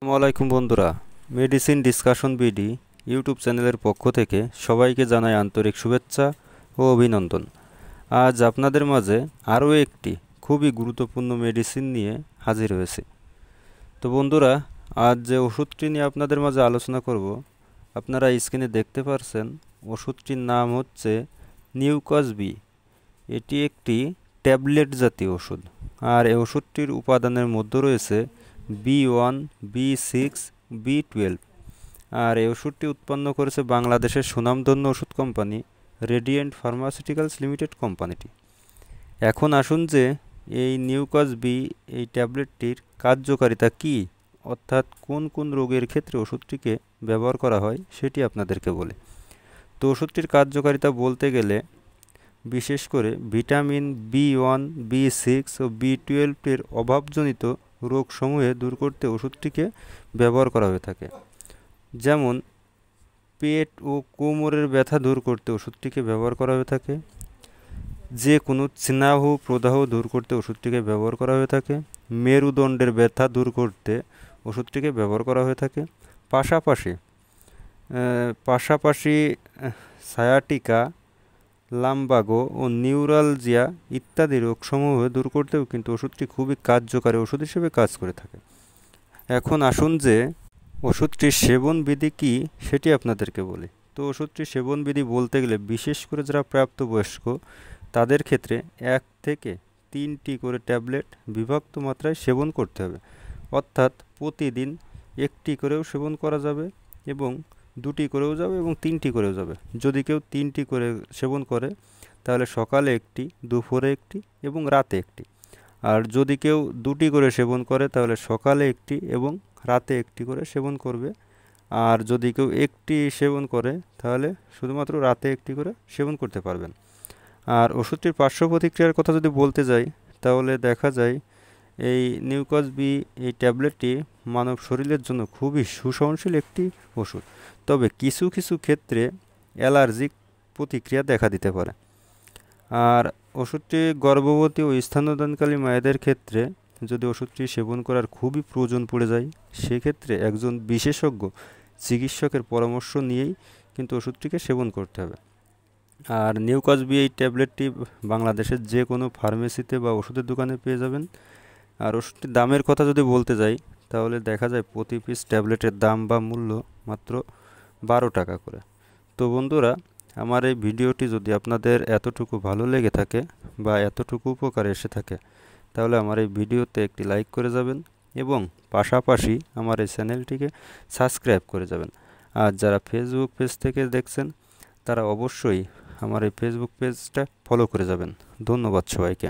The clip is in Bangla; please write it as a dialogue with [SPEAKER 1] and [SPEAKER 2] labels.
[SPEAKER 1] আসসালামু আলাইকুম বন্ধুরা, মেডিসিন ডিসকাশন বিডি ইউটিউব চ্যানেলের পক্ষ থেকে সবাইকে জানাই আন্তরিক শুভেচ্ছা ও অভিনন্দন। আজ আপনাদের মাঝে আরও একটি খুবই গুরুত্বপূর্ণ মেডিসিন নিয়ে হাজির হয়েছে। তো বন্ধুরা, আজ যে ওষুধটি নিয়ে আপনাদের মাঝে আলোচনা করব, আপনারা স্ক্রিনে দেখতে পারছেন। ওষুধটির নাম হচ্ছে নিউকাস-বি। এটি একটি ট্যাবলেট জাতীয় ওষুধ, আর এই ওষুধটির উপাদানের মধ্যে রয়েছে B1, B6, B12। আর এই ওষুধটি উৎপন্ন করেছে বাংলাদেশের সুনামধন্য ওষুধ কোম্পানি রেডিয়েন্ট ফার্মাসিউটিক্যালস লিমিটেড কোম্পানিটি। এখন আসুন যে এই নিউকাস-বি এই ট্যাবলেটটির কার্যকারিতা কী, অর্থাৎ কোন কোন রোগের ক্ষেত্রে ওষুধটিকে ব্যবহার করা হয় সেটি আপনাদেরকে বলে। তো ওষুধটির কার্যকারিতা বলতে গেলে বিশেষ করে ভিটামিন B1, B6 ও B12 অভাবজনিত রোগসমূহে দূর করতে ওষুধটিকে ব্যবহার করা হয়ে থাকে। যেমন পেট ও কোমরের ব্যথা দূর করতে ওষুধটিকে ব্যবহার করা হয়ে থাকে, যে কোনো স্নায়ু প্রদাহ দূর করতে ওষুধটিকে ব্যবহার করা হয়ে থাকে, মেরুদণ্ডের ব্যথা দূর করতে ওষুধটিকে ব্যবহার করা হয়ে থাকে। পাশাপাশি পাশাপাশি সায়াটিকা, লাম্বাগো ও নিউরালজিয়া ইত্যাদি রোগসমূহ দূর করতেও কিন্তু ওষুধটি খুবই কার্যকারী ওষুধ হিসেবে কাজ করে থাকে। এখন আসুন যে ওষুধটির সেবন বিধি কী সেটি আপনাদেরকে বলি। তো ওষুধটির সেবন বিধি বলতে গেলে বিশেষ করে যারা প্রাপ্তবয়স্ক তাদের ক্ষেত্রে 1 থেকে 3টি করে ট্যাবলেট বিভক্ত মাত্রায় সেবন করতে হবে। অর্থাৎ প্রতিদিন 1টি করেও সেবন করা যাবে, এবং 2টি করেও যাবে, এবং 3টি করেও যাবে। যদি কেউ 3টি করে সেবন করে তাহলে সকালে 1টি, দুপুরে 1টি এবং রাতে 1টি। আর যদি কেউ 2টি করে সেবন করে তাহলে সকালে 1টি এবং রাতে 1টি করে সেবন করবে। আর যদি কেউ 1টি সেবন করে তাহলে শুধুমাত্র রাতে 1টি করে সেবন করতে পারবেন। আর ওষুধটির পার্শ্ব প্রতিক্রিয়ার কথা যদি বলতে যাই তাহলে দেখা যায় এই নিউকাস-বি এই ট্যাবলেটটি মানব শরীরের জন্য খুবই সুসহনশীল একটি ওষুধ। তবে কিছু কিছু ক্ষেত্রে অ্যালার্জিক প্রতিক্রিয়া দেখা দিতে পারে। আর ওষুধটি গর্ভবতী ও স্তন্যদানকালী মায়েদের ক্ষেত্রে যদি ওষুধটি সেবন করার খুবই প্রয়োজন পড়ে যায়, সেক্ষেত্রে একজন বিশেষজ্ঞ চিকিৎসকের পরামর্শ নিয়েই কিন্তু ওষুধটিকে সেবন করতে হবে। আর নিউকাস-বি এই ট্যাবলেটটি বাংলাদেশের যে কোনো ফার্মেসিতে বা ওষুধের দোকানে পেয়ে যাবেন। আর ওষুধটির দামের কথা যদি বলতে যাই তাহলে দেখা যায় প্রতি পিস ট্যাবলেটের দাম বা মূল্য মাত্র 12 টাকা করে। তো বন্ধুরা, আমার এই ভিডিওটি যদি আপনাদের এতটুকু ভালো লেগে থাকে বা এতটুকু উপকারে এসে থাকে তাহলে আমার এই ভিডিওতে একটি লাইক করে যাবেন, এবং পাশাপাশি আমার এই চ্যানেলটিকে সাবস্ক্রাইব করে যাবেন। আর যারা ফেসবুক পেজ থেকে দেখছেন তারা অবশ্যই আমার এই ফেসবুক পেজটা ফলো করে যাবেন। ধন্যবাদ সবাইকে।